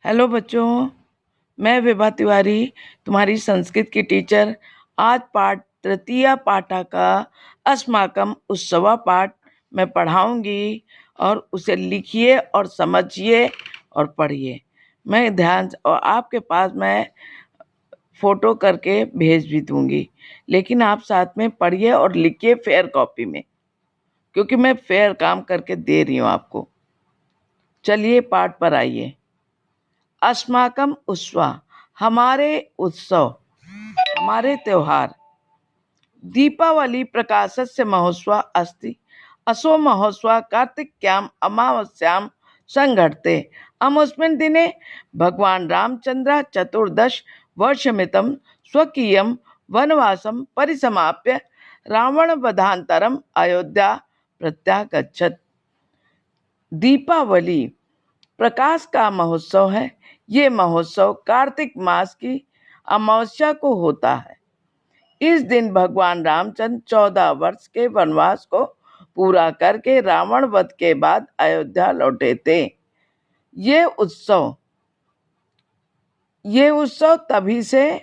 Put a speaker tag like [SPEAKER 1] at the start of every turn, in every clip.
[SPEAKER 1] Hello बच्चों, मैं विभा तिवारी, तुम्हारी संस्कृत की टीचर। आज पाठ तृतीय पाठा का अस्माकम उत्सवा पाठ मैं पढ़ाऊंगी और उसे लिखिए और समझिए और पढ़िए। मैं ध्यान और आपके पास मैं फोटो करके भेज भी दूंगी, लेकिन आप साथ में पढ़िए और लिखिए फेयर कॉपी में, क्योंकि मैं फेयर काम करके दे रही हूँ आपको। चलिए पाठ पर आइए। अस्माकम उत्सवा, हमारे उत्सव, हमारे त्योहार। दीपावली प्रकाशस्य महोत्सव अस्ति। असो महोत्सव कार्तिक्याम अमावस्याम संघटते। अमुस्मिन् दिने भगवान रामचंद्र चतुर्दश वर्षमितं स्वकीयं वनवासं परिसमाप्य रावणवधानन्तरम् अयोध्या प्रत्यागच्छत्। दीपावली प्रकाश का महोत्सव है। ये महोत्सव कार्तिक मास की अमावस्या को होता है। इस दिन भगवान रामचंद्र 14 वर्ष के वनवास को पूरा करके रावण वध के बाद अयोध्या लौटे थे। ये उत्सव तभी से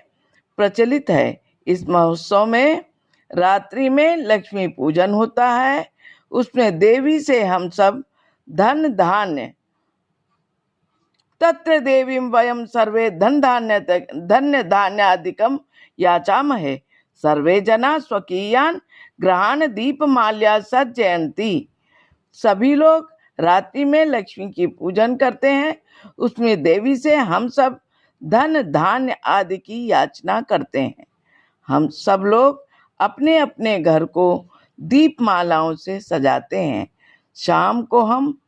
[SPEAKER 1] प्रचलित है। इस महोत्सव में रात्रि में लक्ष्मी पूजन होता है। उसमें देवी से हम सब धन धान्य, तत्र देवीं वयं सर्वे धन्य धान्यादिकं याचामहे। सर्वे जना स्वकीयान ग्रहान दीपमाल्या सज्जयन्ति। सभी लोग रात्रि में लक्ष्मी की पूजन करते हैं। उसमें देवी से हम सब धन धान्य आदि की याचना करते हैं। हम सब लोग अपने अपने घर को दीपमालाओं से सजाते हैं। शाम को हम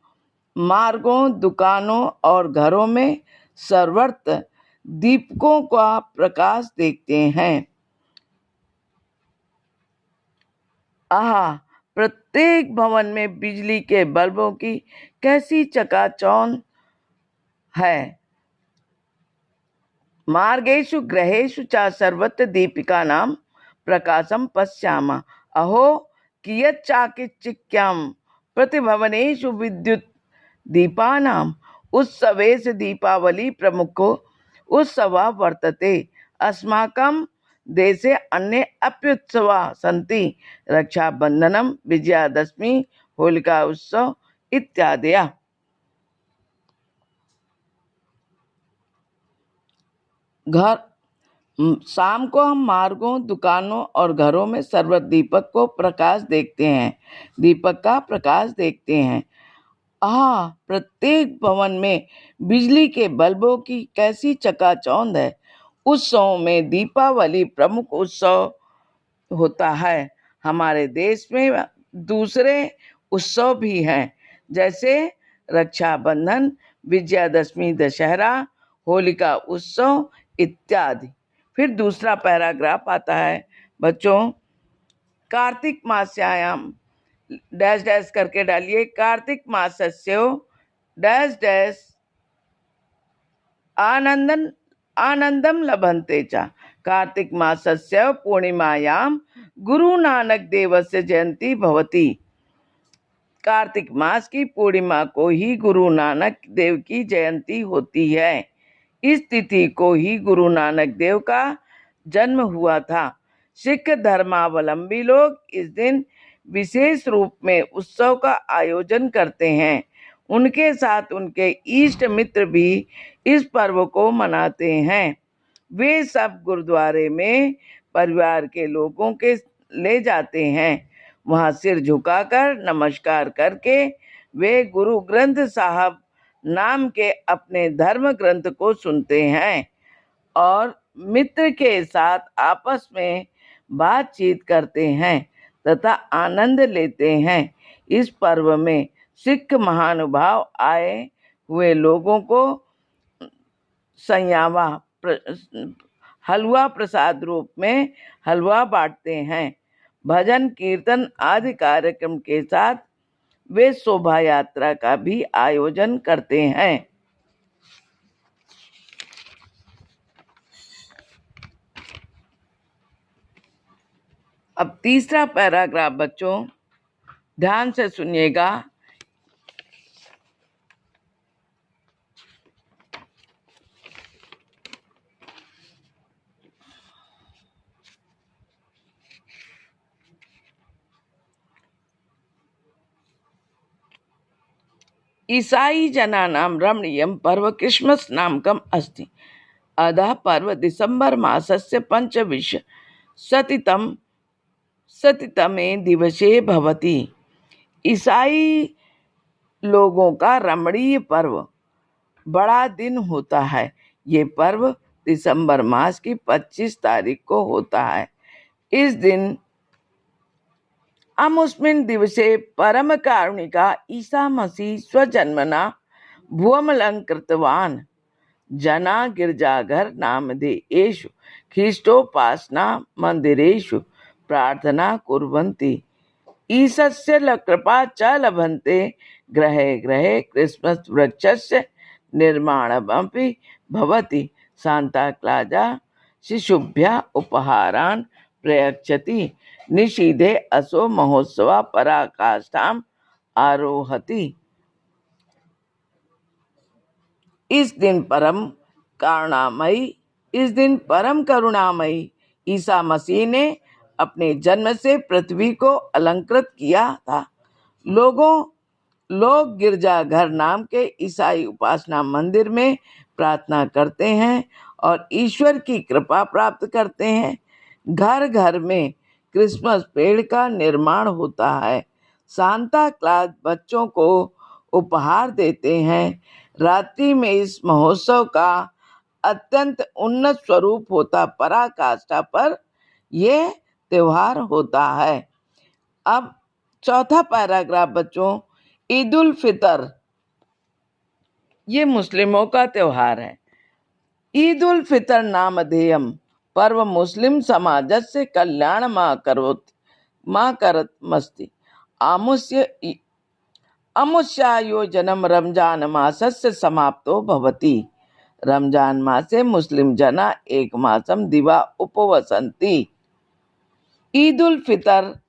[SPEAKER 1] मार्गों, दुकानों और घरों में सर्वत्र दीपकों का प्रकाश देखते हैं। आहा, प्रत्येक भवन में बिजली के बल्बों की कैसी चकाचौंध है। मार्गेषु ग्रहेषु च सर्वत्र दीपिकानां प्रकाशं पश्यामः। अहो कियच्चाकिचिक्यां प्रतिभवनेषु विद्युत दीपानां। उत्सवेषु दीपावली प्रमुखो उत्सवः वर्तते। अस्माकं देशे अन्ये अप्युत्सवाः सन्ति। रक्षाबन्धनं, विजयादशमी, होलिका उत्सव इत्यादयः। शाम को हम मार्गों, दुकानों और घरों में सर्वत्र दीपक का प्रकाश देखते हैं। प्रत्येक भवन में बिजली के बल्बों की कैसी चकाचौंध है। उत्सवों में दीपावली प्रमुख उत्सव होता है। हमारे देश में दूसरे उत्सव भी हैं, जैसे रक्षाबंधन, विजयादशमी, दशहरा, होलिका उत्सव इत्यादि। फिर दूसरा पैराग्राफ आता है बच्चों। कार्तिक मास्यायाम डैश डैश करके डालिए। कार्तिक मासस्य डैश डैश आनंदम लभन्ते च। कार्तिक मासस्य पूर्णिमायाम गुरु नानक देवस्य जयंती भवति। कार्तिक मास की पूर्णिमा को ही गुरु नानक देव की जयंती होती है। इस तिथि को ही गुरु नानक देव का जन्म हुआ था। सिख धर्मावलंबी लोग इस दिन विशेष रूप में उत्सव का आयोजन करते हैं। उनके साथ उनके इष्ट मित्र भी इस पर्व को मनाते हैं। वे सब गुरुद्वारे में परिवार के लोगों के ले जाते हैं। वहाँ सिर झुकाकर नमस्कार करके वे गुरु ग्रंथ साहब नाम के अपने धर्म ग्रंथ को सुनते हैं और मित्र के साथ आपस में बातचीत करते हैं तथा आनंद लेते हैं। इस पर्व में सिख महानुभाव आए हुए लोगों को संयावा हलवा प्रसाद रूप में हलवा बांटते हैं। भजन कीर्तन आदि कार्यक्रम के साथ वे शोभा यात्रा का भी आयोजन करते हैं। अब तीसरा पैराग्राफ बच्चों ध्यान से सुनिएगा। ईसाई जनानां रमणीयं पर्व क्रिसमस नामकम् अस्ति। अतः पर्व दिसंबर मासस्य शतितमे दिवसे भवति। ईसाई लोगों का रमणीय पर्व बड़ा दिन होता है। ये पर्व दिसंबर मास की 25 तारीख को होता है। इस दिन अमुस्मिन् दिवसे परम कारुणिका ईसा मसीह स्वजन्मना भुवमलं कृतवान्। जना गिरजाघर नामधेयेषु ख्रीष्टोपासना मंदिरेषु प्रार्थना कुर्वन्ति। ईशस्य कृपा च लभन्ते। गृहे गृहे क्रिसमस वृक्षस्य निर्माणमपि भवति। सांता क्लाजा शिशुभ्यः उपहारान् प्रयच्छति। निशीथे असो महोत्सवः पराकाष्ठाम् आरोहति। इस दिन परम करुणामयी ईसा मसीह ने अपने जन्म से पृथ्वी को अलंकृत किया था। लोग गिरजाघर नाम के ईसाई उपासना मंदिर में प्रार्थना करते हैं और ईश्वर की कृपा प्राप्त करते हैं। घर घर में क्रिसमस पेड़ का निर्माण होता है। सांता क्लॉज बच्चों को उपहार देते हैं। रात्रि में इस महोत्सव का अत्यंत उन्नत स्वरूप होता पराकाष्ठा पर यह त्योहार होता है। अब चौथा पैराग्राफ बच्चों, ईद उल फितर ये मुस्लिमों का त्योहार है। ईद उल फितर नामधेयम पर्व मुस्लिम समाजस्य कल्याणमाकरोत् अमुष्यायोजनं रमजान मासस्य समाप्तो भवति। रमजान मासे मुस्लिम जना एक मासम दिवा उपवसन्ति। ईद उल फितर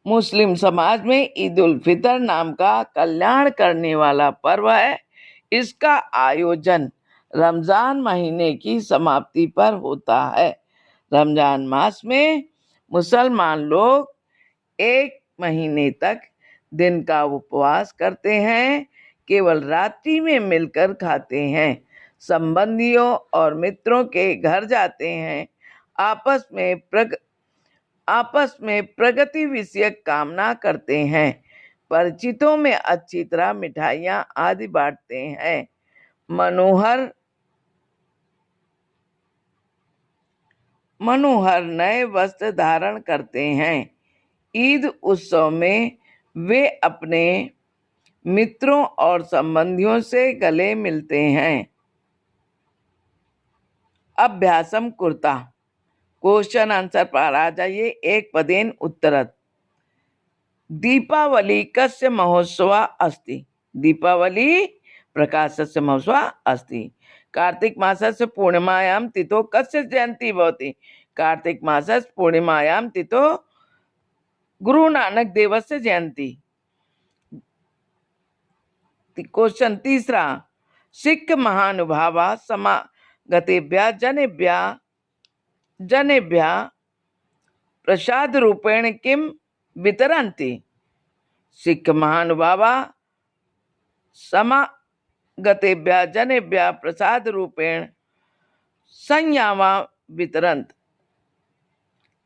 [SPEAKER 1] मुस्लिम समाज में ईद उल फितर नाम का कल्याण करने वाला पर्व है। इसका आयोजन रमजान महीने की समाप्ति पर होता है। रमजान मास में मुसलमान लोग एक महीने तक दिन का उपवास करते हैं। केवल रात्रि में मिलकर खाते हैं। संबंधियों और मित्रों के घर जाते हैं। आपस में प्रगति विषयक कामना करते हैं। परिचितों में अच्छी तरह मिठाइयाँ आदि बांटते हैं। मनोहर नए वस्त्र धारण करते हैं। ईद उत्सव में वे अपने मित्रों और संबंधियों से गले मिलते हैं। अभ्यासम कुर्ता क्वेश्चन आंसर पर आ जाइए। एक पदेन उत्तरत्। दीपावली कस्य महोत्सव अस्ति? दीपावली प्रकाशस्य महोत्सव अस्ति। कार्तिक मासस्य पूर्णिमायां तिथौ कस्य जयंती भवति? कार्तिक मासस्य पूर्णिमायां तिथौ गुरु नानक देवस्य जयंती। क्वेश्चन तीसरा, सिख महानुभावा समागतेभ्यः जनेभ्यः प्रसाद रूपेण किं वितरन्ति? सिख महानुभावा समागतेभ्यः जनेभ्यः प्रसाद रूपेण संयामा वितरन्ति।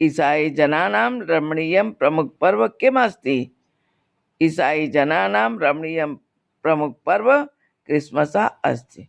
[SPEAKER 1] ईसाई जनानां रमणीयं प्रमुख पर्व किम् अस्ति? ईसाई जनानां रमणीयं प्रमुख पर्व क्रिसमस अस्ति।